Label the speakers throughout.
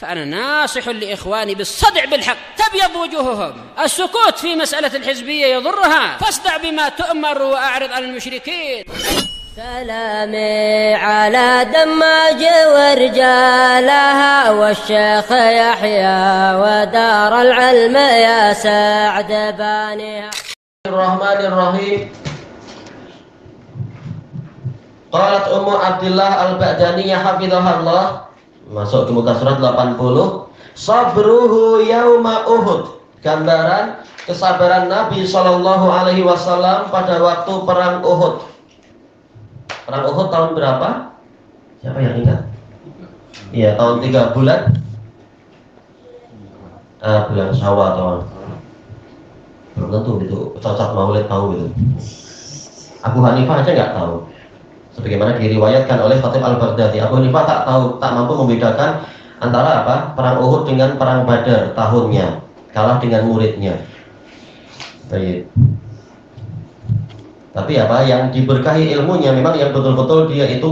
Speaker 1: فأنا ناصح لإخواني بالصدع بالحق تبيض وجوههم. السكوت في مسألة الحزبية يضرها، فاصدع بما تؤمر وأعرض عن المشركين.
Speaker 2: سلامي على دماج ورجالها والشيخ يحيى ودار العلم يا سعد بانيها.
Speaker 3: الرحمن الرحيم. Qalat Ummu Abdillah Al-Ba'daniyah hafizahullah, masuk ke muka surat 80. Sabruhu yauma Uhud, gambaran kesabaran Nabi Shallallahu alaihi wasallam pada waktu perang Uhud. Perang Uhud tahun berapa? Siapa yang ingat? Iya, tahun 3 bulan. Bulan Syawal tahun. Belum tentu itu cocok Maulid tahu itu. Abu Hanifah aja nggak tahu. Sebagaimana diriwayatkan oleh Khatib Al-Baghdadi, Abu Hanifah tak mampu membedakan antara perang Uhud dengan perang Badar tahunnya, kalah dengan muridnya. Baik. Tapi yang diberkahi ilmunya memang yang betul-betul dia itu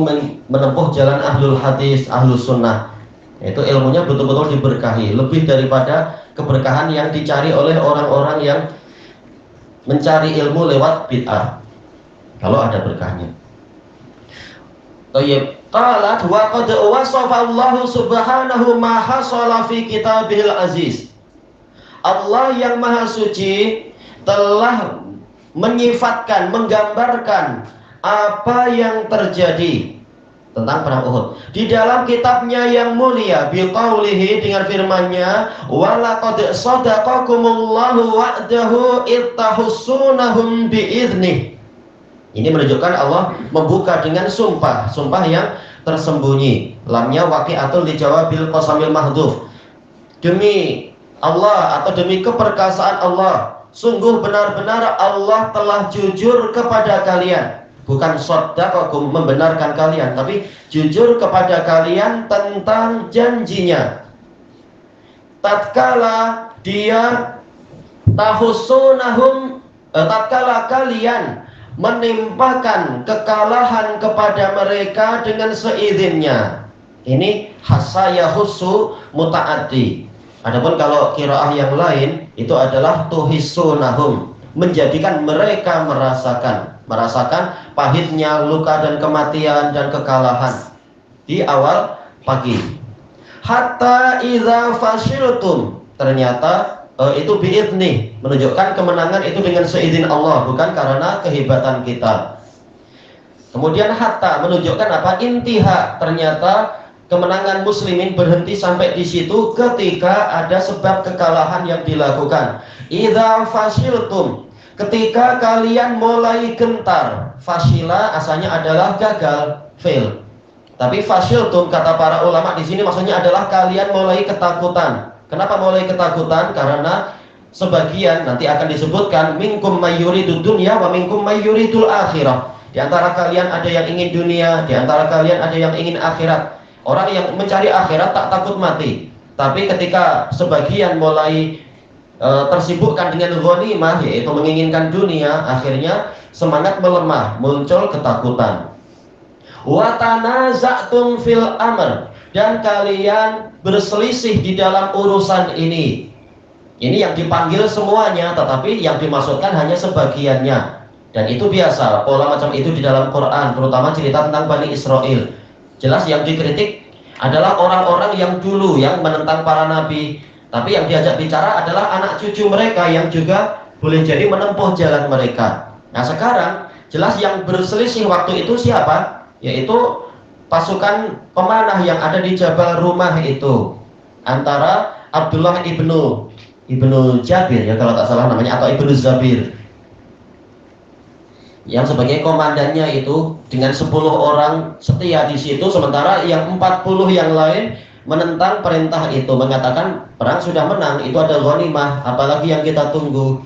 Speaker 3: menempuh jalan ahlul hadis, ahlus sunnah. Itu ilmunya betul-betul diberkahi, lebih daripada keberkahan yang dicari oleh orang-orang yang mencari ilmu lewat bid'ah. Kalau ada berkahnya. Qalat wa qad wasafa Allah subhanahu ma hasala fi kitabihil aziz. Allah yang maha suci telah menyifatkan, menggambarkan apa yang terjadi tentang perang Uhud di dalam kitabnya yang mulia, biqaulihi, dengan firman-Nya, wa laqad sadaqakumullahu wa'dahu ittahussunahum bi'idnih. Ini menunjukkan Allah membuka dengan sumpah yang tersembunyi. Lamnya waqi'atun lijawabil qasamil mahdhuf. Demi Allah atau demi keperkasaan Allah, sungguh benar-benar Allah telah jujur kepada kalian. Bukan shadaqakum, membenarkan kalian, tapi jujur kepada kalian tentang janjinya. Tatkala dia tahussunahum, tatkala kalian menimpakan kekalahan kepada mereka dengan seizinnya. Ini hasayahussu muta'addi. Adapun kalau qiraah yang lain itu adalah tuhissunahum, menjadikan mereka merasakan pahitnya luka dan kematian dan kekalahan di awal pagi. Hatta idza fashiltum, ternyata itu bi'idnih, menunjukkan kemenangan itu dengan seizin Allah, bukan karena kehebatan kita. Kemudian hatta menunjukkan intiha, ternyata kemenangan muslimin berhenti sampai di situ ketika ada sebab kekalahan yang dilakukan. Idza fashiltum, ketika kalian mulai gentar. Fashila asalnya adalah gagal, fail. Tapi fashiltum kata para ulama di sini maksudnya adalah kalian mulai ketakutan. Kenapa mulai ketakutan? Karena sebagian nanti akan disebutkan minkum mayyuridu dunya wa minkum mayyuridul akhirah. Di antara kalian ada yang ingin dunia, di antara kalian ada yang ingin akhirat. Orang yang mencari akhirat tak takut mati. Tapi ketika sebagian mulai tersibukkan dengan ghanimah, yaitu menginginkan dunia, akhirnya semangat melemah, muncul ketakutan. Wa tanaza'tum fil amr, dan kalian berselisih di dalam urusan ini. Ini yang dipanggil semuanya, tetapi yang dimaksudkan hanya sebagiannya. Dan itu biasa, pola macam itu di dalam Quran, terutama cerita tentang Bani Israel. Jelas yang dikritik adalah orang-orang yang dulu yang menentang para nabi, tapi yang diajak bicara adalah anak cucu mereka yang juga boleh jadi menempuh jalan mereka. Nah sekarang jelas yang berselisih waktu itu siapa? Yaitu pasukan pemanah yang ada di Jabal Rumah itu, antara Abdullah ibnu Jabir ya kalau tak salah namanya, atau ibnu Zabir, yang sebagai komandannya itu dengan 10 orang setia di situ, sementara yang 40 yang lain menentang perintah itu, mengatakan perang sudah menang, itu ada ghanimah, apalagi yang kita tunggu.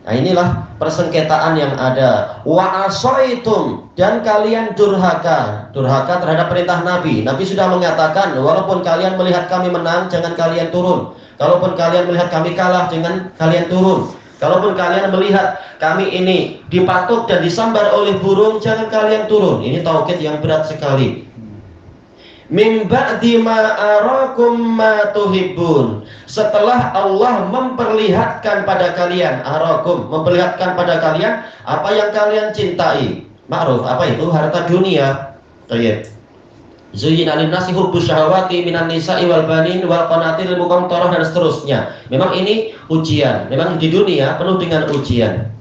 Speaker 3: Nah inilah persengketaan yang ada. Wa asaitum, dan kalian durhaka terhadap perintah Nabi. Nabi sudah mengatakan, walaupun kalian melihat kami menang, jangan kalian turun. Kalaupun kalian melihat kami kalah, jangan kalian turun. Kalaupun kalian melihat kami ini dipatuk dan disambar oleh burung, jangan kalian turun. Ini taukid yang berat sekali. Min ba'di ma arakum ma tuhibbun. Setelah Allah memperlihatkan pada kalian, arakum, memperlihatkan pada kalian apa yang kalian cintai. Ma'ruf, apa itu? Harta dunia. Baik. Zuyyina lin-nasi hubbus syahawati minan nisa'i wal banin wal qanatil muqantarah dan seterusnya. Memang ini ujian. Memang di dunia penuh dengan ujian.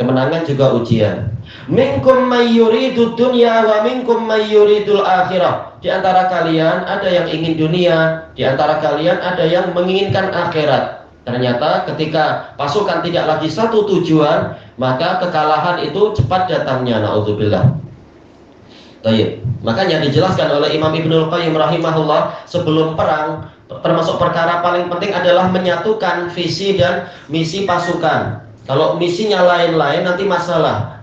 Speaker 3: Kemenangan juga ujian. Minkum may yuridud dunya wa minkum may yuridul akhirah. Di antara kalian ada yang ingin dunia, di antara kalian ada yang menginginkan akhirat. Ternyata ketika pasukan tidak lagi satu tujuan, maka kekalahan itu cepat datangnya. Naudzubillah. Baik. Makanya dijelaskan oleh Imam Ibnul Qayyim rahimahullah, sebelum perang termasuk perkara paling penting adalah menyatukan visi dan misi pasukan. Kalau misinya lain-lain nanti masalah.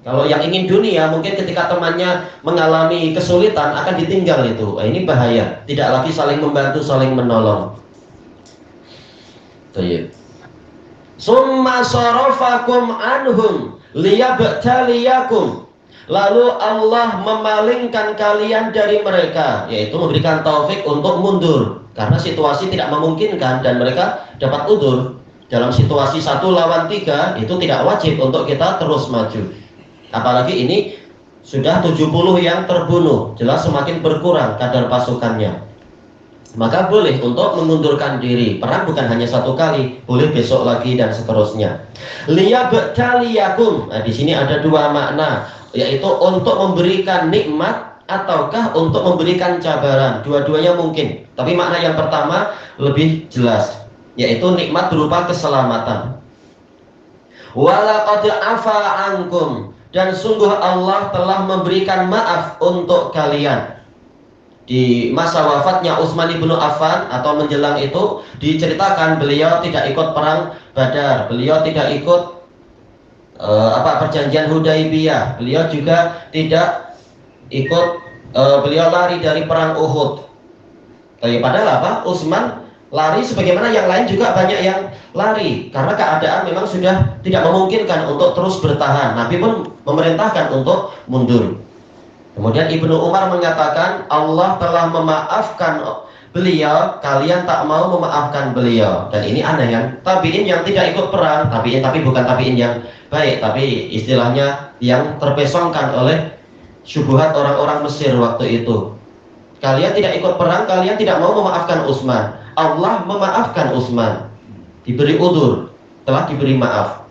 Speaker 3: Kalau yang ingin dunia mungkin ketika temannya mengalami kesulitan akan ditinggal itu. Ini bahaya. Tidak lagi saling membantu, saling menolong. Baik. Summa sarafakum anhum liyabtaliyakum. Lalu Allah memalingkan kalian dari mereka, yaitu memberikan taufik untuk mundur karena situasi tidak memungkinkan dan mereka dapat udzur. Dalam situasi 1 lawan 3 itu tidak wajib untuk kita terus maju. Apalagi ini sudah 70 yang terbunuh, jelas semakin berkurang kadar pasukannya. Maka boleh untuk mengundurkan diri. Perang bukan hanya 1 kali, boleh besok lagi dan seterusnya. Liyabtaliyakum. Nah, di sini ada 2 makna, yaitu untuk memberikan nikmat ataukah untuk memberikan cabaran. Dua-duanya mungkin. Tapi makna yang pertama lebih jelas, yaitu nikmat berupa keselamatan. Walaqad afa ankum, dan sungguh Allah telah memberikan maaf untuk kalian. Di masa wafatnya Utsman ibnu Affan atau menjelang itu diceritakan beliau tidak ikut perang Badar, beliau tidak ikut perjanjian Hudaibiyah, beliau juga tidak ikut, beliau lari dari perang Uhud. Tapi padahal apa? Utsman lari sebagaimana yang lain juga banyak yang lari karena keadaan memang sudah tidak memungkinkan untuk terus bertahan. Nabi pun memerintahkan untuk mundur. Kemudian Ibnu Umar mengatakan Allah telah memaafkan beliau, kalian tak mau memaafkan beliau. Dan ini aneh kan? Tabi'in yang tidak ikut perang, tabi'in tapi bukan tabi'in yang baik, tapi istilahnya yang terpesongkan oleh syubhat orang-orang Mesir waktu itu. Kalian tidak ikut perang, kalian tidak mau memaafkan Utsman. Allah memaafkan Utsman, diberi udzur, telah diberi maaf.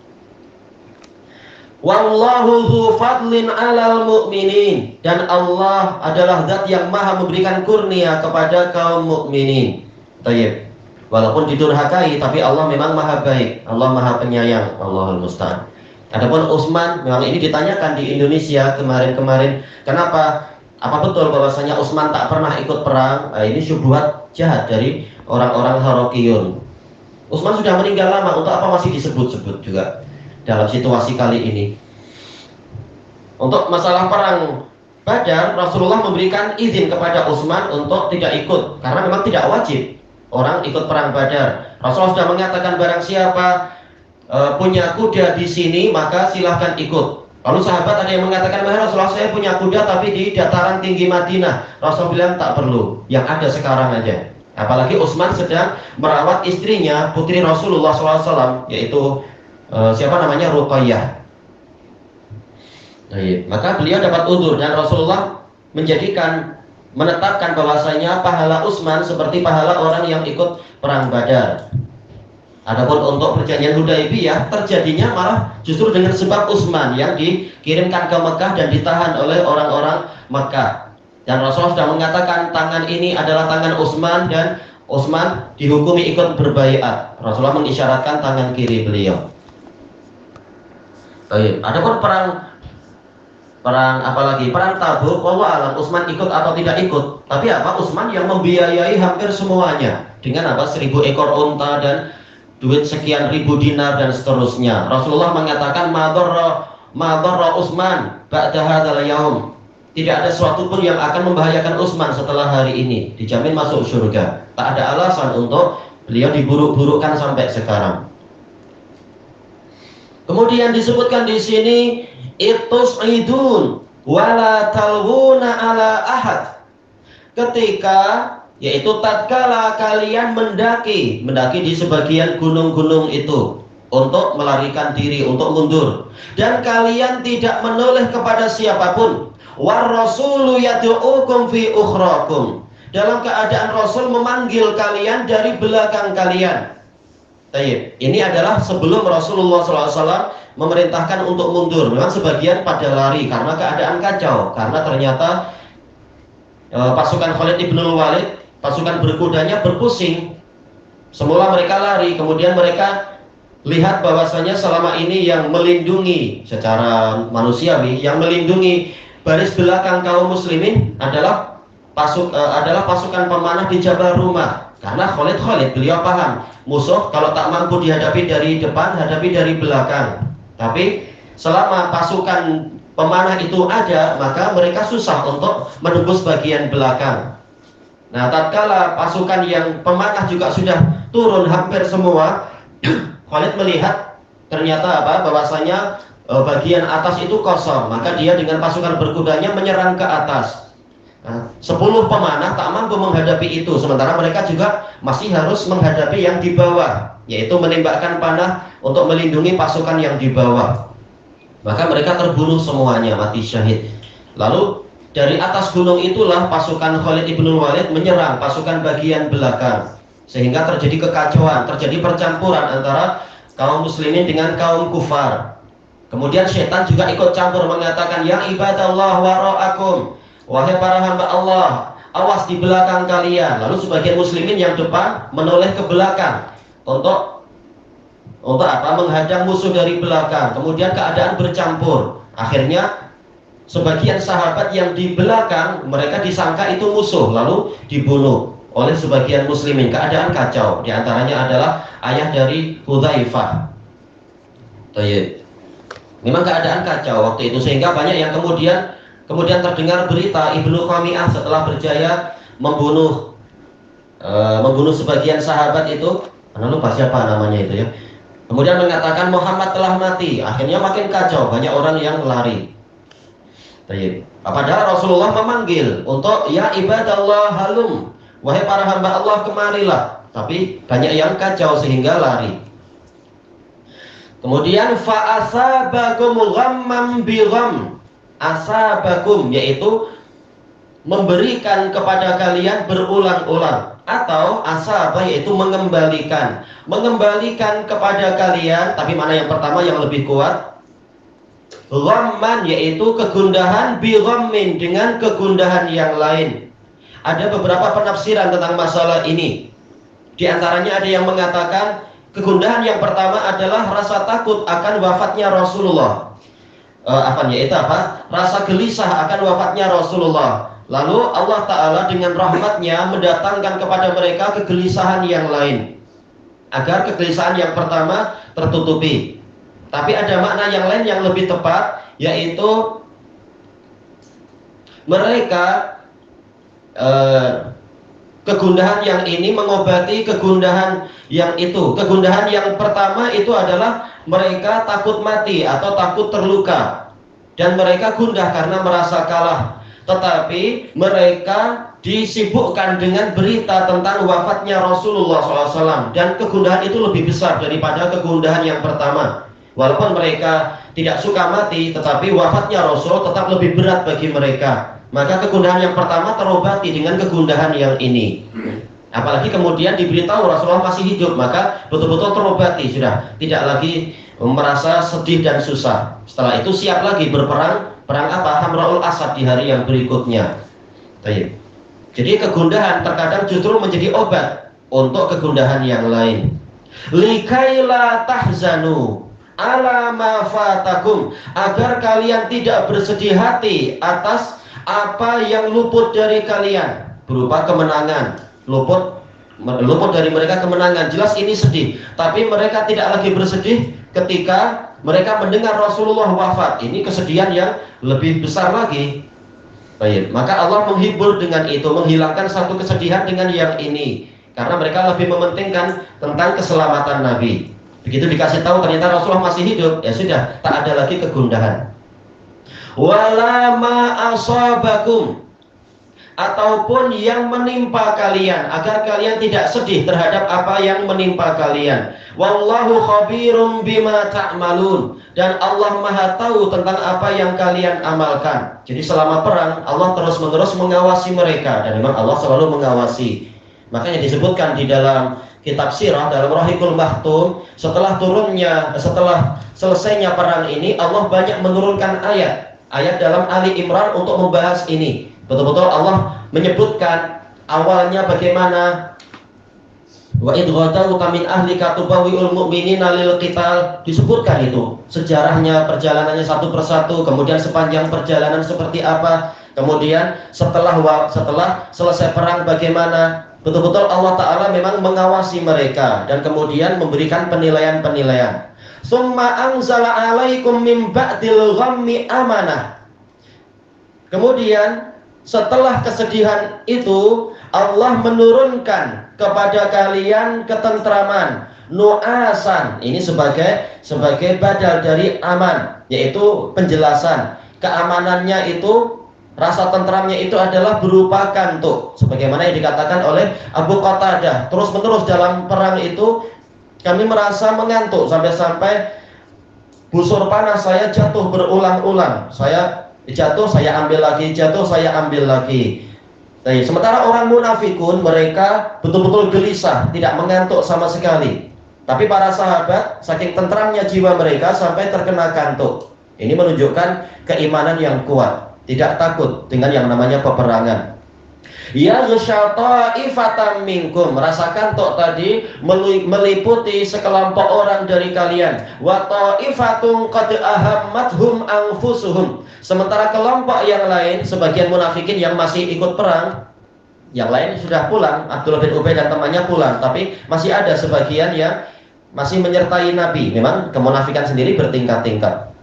Speaker 3: Wallahu dzu fadlin 'alal mu'minin, dan Allah adalah zat yang maha memberikan kurnia kepada kaum mukminin. Baik. Walaupun didurhakai tapi Allah memang maha baik, Allah maha penyayang, Allahul musta'an. Adapun Utsman, memang ini ditanyakan di Indonesia kemarin-kemarin, kenapa? Apa betul bahwasanya Utsman tak pernah ikut perang? Ini syubhat jahat dari orang-orang Harokiyun. Utsman sudah meninggal lama, untuk apa masih disebut-sebut juga dalam situasi kali ini? Untuk masalah perang Badar, Rasulullah memberikan izin kepada Utsman untuk tidak ikut karena memang tidak wajib orang ikut perang Badar. Rasulullah sudah mengatakan barang siapa punya kuda di sini maka silahkan ikut. Lalu sahabat ada yang mengatakan, Rasulullah saya punya kuda tapi di dataran tinggi Madinah. Rasul bilang tak perlu, yang ada sekarang aja. Apalagi Utsman sedang merawat istrinya, putri Rasulullah SAW, yaitu siapa namanya, Ruqayyah. Maka beliau dapat udzur dan Rasulullah menetapkan bahwasanya pahala Utsman seperti pahala orang yang ikut perang Badar. Adapun untuk perjanjian Hudaibiyah terjadinya malah justru dengan sebab Utsman yang dikirimkan ke Mekah dan ditahan oleh orang-orang Mekah. Dan Rasulullah sudah mengatakan tangan ini adalah tangan Utsman dan Utsman dihukumi ikut berbaiat. Rasulullah mengisyaratkan tangan kiri beliau. Adapun perang apalagi perang Tabuk, wallahu alam Utsman ikut atau tidak ikut. Tapi apa? Utsman yang membiayai hampir semuanya dengan 1.000 ekor unta dan duit sekian ribu dinar dan seterusnya. Rasulullah mengatakan ma dharra Utsman ba'da hadzal yaum. Tidak ada sesuatu pun yang akan membahayakan Utsman setelah hari ini, dijamin masuk surga. Tak ada alasan untuk beliau diburuk-burukkan sampai sekarang. Kemudian disebutkan di sini itus'idun wala talwuna ala ahad. ketika yaitu tatkala kalian mendaki di sebagian gunung-gunung itu untuk melarikan diri, untuk mundur, dan kalian tidak menoleh kepada siapapun. War rasulu yad'ukum fi ukhrakum, dalam keadaan Rasul memanggil kalian dari belakang kalian. Ini adalah sebelum Rasulullah SAW memerintahkan untuk mundur. Memang sebagian pada lari karena keadaan kacau, karena ternyata pasukan Khalid ibn Walid, pasukan berkudanya berpusing. Semula mereka lari, kemudian mereka lihat bahwasanya selama ini yang melindungi secara manusiawi, yang melindungi baris belakang kaum muslimin adalah pasukan pemanah di Jabal Rumah. Karena Khalid beliau paham, musuh kalau tak mampu dihadapi dari depan, hadapi dari belakang. Tapi selama pasukan pemanah itu ada, maka mereka susah untuk menembus bagian belakang. Nah, tatkala pasukan yang pemanah juga sudah turun hampir semua, Khalid melihat ternyata bahwasanya bagian atas itu kosong, maka dia dengan pasukan berkudanya menyerang ke atas. Nah, 10 pemanah tak mampu menghadapi itu, sementara mereka juga masih harus menghadapi yang di bawah, yaitu menembakkan panah untuk melindungi pasukan yang di bawah. Maka mereka terbunuh semuanya, mati syahid. Lalu dari atas gunung itulah pasukan Khalid ibn Walid menyerang pasukan bagian belakang, sehingga terjadi kekacauan, terjadi percampuran antara kaum muslimin dengan kaum kufar. Kemudian setan juga ikut campur, mengatakan, ya ibadallah wara'akum, wahai para hamba Allah, awas di belakang kalian. Lalu sebagian muslimin yang depan menoleh ke belakang untuk menghadang musuh dari belakang. Kemudian keadaan bercampur. Akhirnya sebagian sahabat yang di belakang, mereka disangka itu musuh, lalu dibunuh oleh sebagian muslimin. Keadaan kacau. Di antaranya adalah ayah dari Hudzaifah. Memang keadaan kacau waktu itu, sehingga banyak yang kemudian terdengar berita Ibnu Khami'ah setelah berjaya membunuh sebagian sahabat itu, lupa siapa namanya itu ya. Kemudian mengatakan Muhammad telah mati. Akhirnya makin kacau, banyak orang yang lari. Padahal Rasulullah memanggil untuk ya ibadallah halum, wahai para hamba Allah kemarilah. Tapi banyak yang kacau sehingga lari. Kemudian fa'asabakum ghammam bi gham. Asabakum yaitu memberikan kepada kalian berulang-ulang, atau asaba yaitu mengembalikan kepada kalian. Tapi mana yang pertama yang lebih kuat? Ghamman yaitu kegundahan, bi ghammin dengan kegundahan yang lain. Ada beberapa penafsiran tentang masalah ini. Di antaranya ada yang mengatakan kegundahan yang pertama adalah rasa takut akan wafatnya Rasulullah. Rasa gelisah akan wafatnya Rasulullah. Lalu Allah Ta'ala dengan rahmatnya mendatangkan kepada mereka kegelisahan yang lain, agar kegelisahan yang pertama tertutupi. Tapi ada makna yang lain yang lebih tepat, yaitu mereka kegundahan yang ini mengobati kegundahan yang itu. Kegundahan yang pertama itu adalah mereka takut mati atau takut terluka, dan mereka gundah karena merasa kalah. Tetapi mereka disibukkan dengan berita tentang wafatnya Rasulullah SAW, dan kegundahan itu lebih besar daripada kegundahan yang pertama. Walaupun mereka tidak suka mati, tetapi wafatnya Rasul tetap lebih berat bagi mereka. Maka kegundahan yang pertama terobati dengan kegundahan yang ini. Apalagi kemudian diberitahu Rasulullah masih hidup, maka betul-betul terobati, sudah tidak lagi merasa sedih dan susah. Setelah itu siap lagi berperang. Perang apa? Hamraul Asad di hari yang berikutnya. Jadi kegundahan terkadang justru menjadi obat untuk kegundahan yang lain. Likaila tahzanu ala ma fatakum, agar kalian tidak bersedih hati atas apa yang luput dari kalian berupa kemenangan. Luput dari mereka kemenangan. Jelas ini sedih, tapi mereka tidak lagi bersedih ketika mereka mendengar Rasulullah wafat. Ini kesedihan yang lebih besar lagi. Maka Allah menghibur dengan itu, menghilangkan satu kesedihan dengan yang ini, karena mereka lebih mementingkan tentang keselamatan Nabi. Begitu dikasih tahu ternyata Rasulullah masih hidup, ya sudah, tak ada lagi kegundahan. Wala ma asabakum, ataupun yang menimpa kalian, agar kalian tidak sedih terhadap apa yang menimpa kalian. Wallahu khabirum bima ta'malun, dan Allah Maha tahu tentang apa yang kalian amalkan. Jadi selama perang Allah terus-menerus mengawasi mereka, dan memang Allah selalu mengawasi. Makanya disebutkan di dalam kitab sirah, dalam Rahiqul Maktum, setelah selesainya perang ini, Allah banyak menurunkan ayat dalam Ali Imran untuk membahas ini. Betul-betul Allah menyebutkan awalnya bagaimana wa idh ghadawta min ahlika tubawwi'ul mu'minina lil qital, disebutkan itu sejarahnya, perjalanannya satu persatu, kemudian sepanjang perjalanan seperti apa, kemudian setelah selesai perang bagaimana. Betul-betul Allah Ta'ala memang mengawasi mereka dan kemudian memberikan penilaian-penilaian. Summa anzala alaikum min ba'dil ghammi amanah. Kemudian setelah kesedihan itu Allah menurunkan kepada kalian ketentraman, nu'asan. Ini sebagai badal dari aman, yaitu penjelasan. Keamanannya itu, rasa tentramnya itu adalah berupa kantuk, sebagaimana yang dikatakan oleh Abu Qatadah. Terus menerus dalam perang itu kami merasa mengantuk, sampai-sampai busur panas saya jatuh berulang-ulang. Saya jatuh, saya ambil lagi, jatuh, saya ambil lagi. Sementara orang munafikun, mereka betul-betul gelisah, tidak mengantuk sama sekali. Tapi para sahabat, saking tentramnya jiwa mereka sampai terkena kantuk. Ini menunjukkan keimanan yang kuat, tidak takut dengan yang namanya peperangan. Ya ta'ifatan minkum, merasakan tok tadi meliputi sekelompok orang dari kalian. Wa ta'ifatun qad ahammathum anfusuhum, sementara kelompok yang lain, sebagian munafikin yang masih ikut perang, yang lain sudah pulang, Abdullah bin Ubay dan temannya pulang, tapi masih ada sebagian yang masih menyertai Nabi. Memang kemunafikan sendiri bertingkat-tingkat.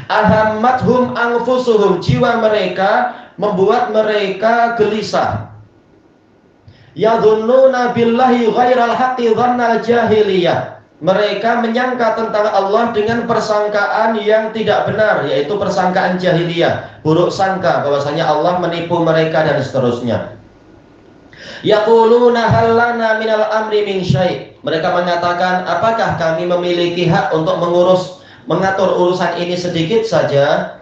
Speaker 3: Ahammathum anfusuhum, jiwa mereka membuat mereka gelisah. Yadhunnuna billahi ghairal haqqi dhannal jahiliyah, mereka menyangka tentang Allah dengan persangkaan yang tidak benar, yaitu persangkaan jahiliyah, buruk sangka bahwasanya Allah menipu mereka dan seterusnya. Yaquluna hal lana minal amri min syai', mereka mengatakan, apakah kami memiliki hak untuk mengatur urusan ini sedikit saja?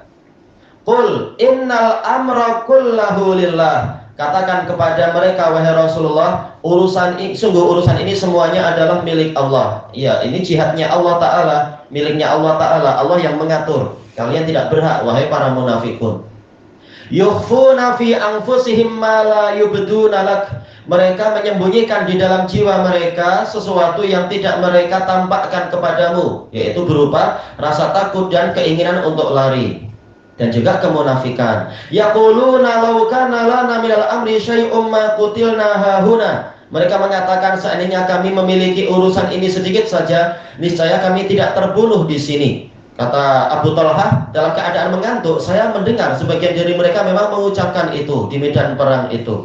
Speaker 3: Qul innal amra kullahu lillah, katakan kepada mereka wahai Rasulullah, sungguh urusan ini semuanya adalah milik Allah. Ya, ini jihadnya Allah Ta'ala, miliknya Allah Ta'ala, Allah yang mengatur. Kalian tidak berhak wahai para munafikun. Yukhfuna fi anfusihim ma la yubduna lak, mereka menyembunyikan di dalam jiwa mereka sesuatu yang tidak mereka tampakkan kepadamu, yaitu berupa rasa takut dan keinginan untuk lari. Dan juga kemunafikan. Yaquluna law kana lana minal amri syai'um ma qutilna hahuna, mereka mengatakan seandainya kami memiliki urusan ini sedikit saja, niscaya kami tidak terbunuh di sini. Kata Abu Talhah dalam keadaan mengantuk, saya mendengar sebagian dari mereka memang mengucapkan itu di medan perang itu.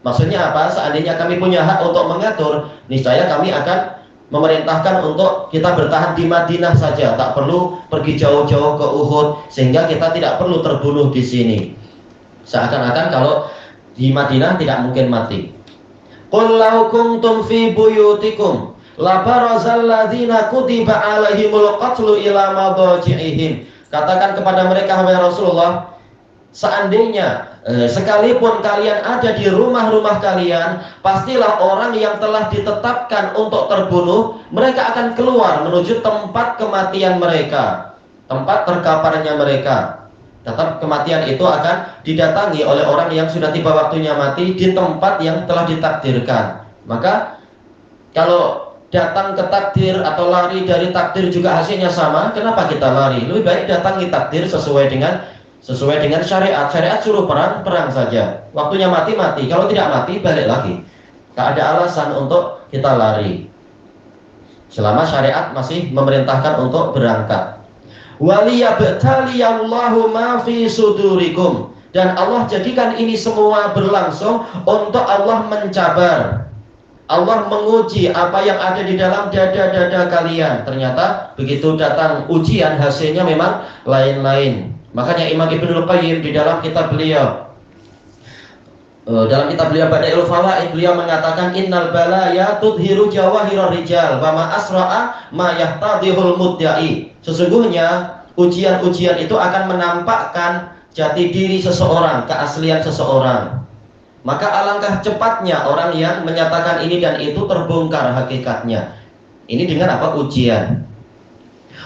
Speaker 3: Maksudnya apa? Seandainya kami punya hak untuk mengatur, niscaya kami akan memerintahkan untuk kita bertahan di Madinah saja, tak perlu pergi jauh-jauh ke Uhud, sehingga kita tidak perlu terbunuh di sini. Seakan-akan kalau di Madinah tidak mungkin mati. Qul law kuntum fi buyutikum la barazal ladzina kutiba alaihimul qatlu ila madaji'ihim, katakan kepada mereka wahai Rasulullah, seandainya sekalipun kalian ada di rumah-rumah kalian, pastilah orang yang telah ditetapkan untuk terbunuh, mereka akan keluar menuju tempat kematian mereka, tempat terkaparnya mereka. Tetap kematian itu akan didatangi oleh orang yang sudah tiba waktunya mati di tempat yang telah ditakdirkan. Maka kalau datang ke takdir atau lari dari takdir juga hasilnya sama, kenapa kita lari? Lebih baik datangi takdir sesuai dengan syariat. Syariat suruh perang saja. Waktunya mati, kalau tidak mati balik lagi. Tak ada alasan untuk kita lari selama syariat masih memerintahkan untuk berangkat. Waliyabtaliyallahu ma fi sudurikum, dan Allah jadikan ini semua berlangsung untuk Allah mencabar, Allah menguji apa yang ada di dalam dada-dada kalian. Ternyata begitu datang ujian, hasilnya memang lain-lain. Makanya Imam Ibnul Qayyim di dalam kitab beliau Dalam kitab beliau Bada'iul Fawaid, beliau mengatakan innal balaya tudhiru jawahirar rijal wa ma asra'a ma yahtadihul mudda'i. Sesungguhnya ujian-ujian itu akan menampakkan jati diri seseorang, keaslian seseorang. Maka alangkah cepatnya orang yang menyatakan ini dan itu terbongkar hakikatnya. Ini dengan apa? Ujian.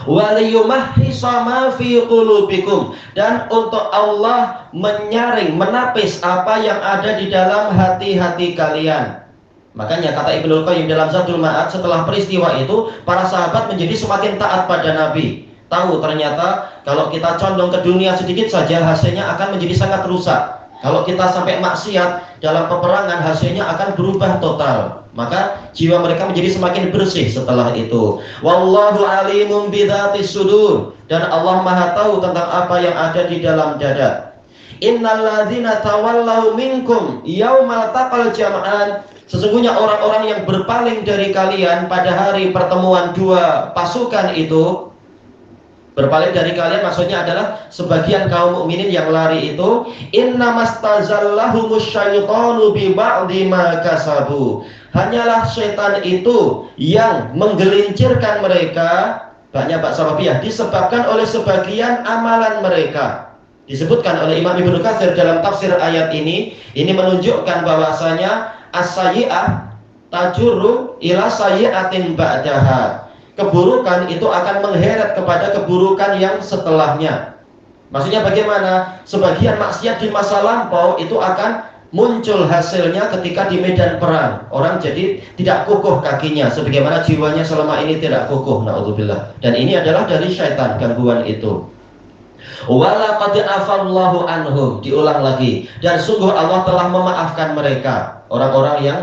Speaker 3: Waliyumahhisa ma fi qulubikum, dan untuk Allah menyaring, menapis apa yang ada di dalam hati-hati kalian. Makanya kata Ibnul Qayyim dalam Zadul Ma'ad, setelah peristiwa itu para sahabat menjadi semakin taat pada Nabi. Tahu ternyata kalau kita condong ke dunia sedikit saja hasilnya akan menjadi sangat rusak. Kalau kita sampai maksiat dalam peperangan hasilnya akan berubah total. Maka jiwa mereka menjadi semakin bersih setelah itu. Wallahu alimun bidzatis sudur, dan Allah Maha tahu tentang apa yang ada di dalam dada. Innalladzina tawallau minkum yaumal taqal jam'an, sesungguhnya orang-orang yang berpaling dari kalian pada hari pertemuan dua pasukan itu. Berpaling dari kalian maksudnya adalah sebagian kaum mukminin yang lari itu, innamastazallahumus syaitanu bi ba'di ma kasabu, hanyalah setan itu yang menggelincirkan mereka, banyak bak sababiyah, disebabkan oleh sebagian amalan mereka. Disebutkan oleh Imam Ibnu Katsir dalam tafsir ayat ini menunjukkan bahwasanya as-sayyi'ah tajurru ila sayyi'atin ba'daha. Keburukan itu akan mengheret kepada keburukan yang setelahnya. Maksudnya bagaimana? Sebagian maksiat di masa lampau itu akan muncul hasilnya ketika di medan perang. Orang jadi tidak kukuh kakinya, sebagaimana jiwanya selama ini tidak kukuh, na'udzubillah. Dan ini adalah dari syaitan, gangguan itu. Walaqad afallahu anhum, diulang lagi, dan sungguh Allah telah memaafkan mereka. Orang-orang yang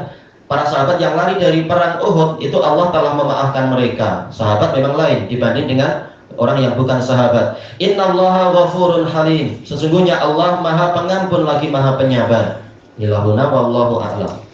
Speaker 3: para sahabat yang lari dari perang Uhud itu Allah telah memaafkan mereka. Sahabat memang lain dibanding dengan orang yang bukan sahabat. Innallaha ghafurun halim, sesungguhnya Allah Maha Pengampun lagi Maha Penyabar. Ilahuna wallahu a'lam.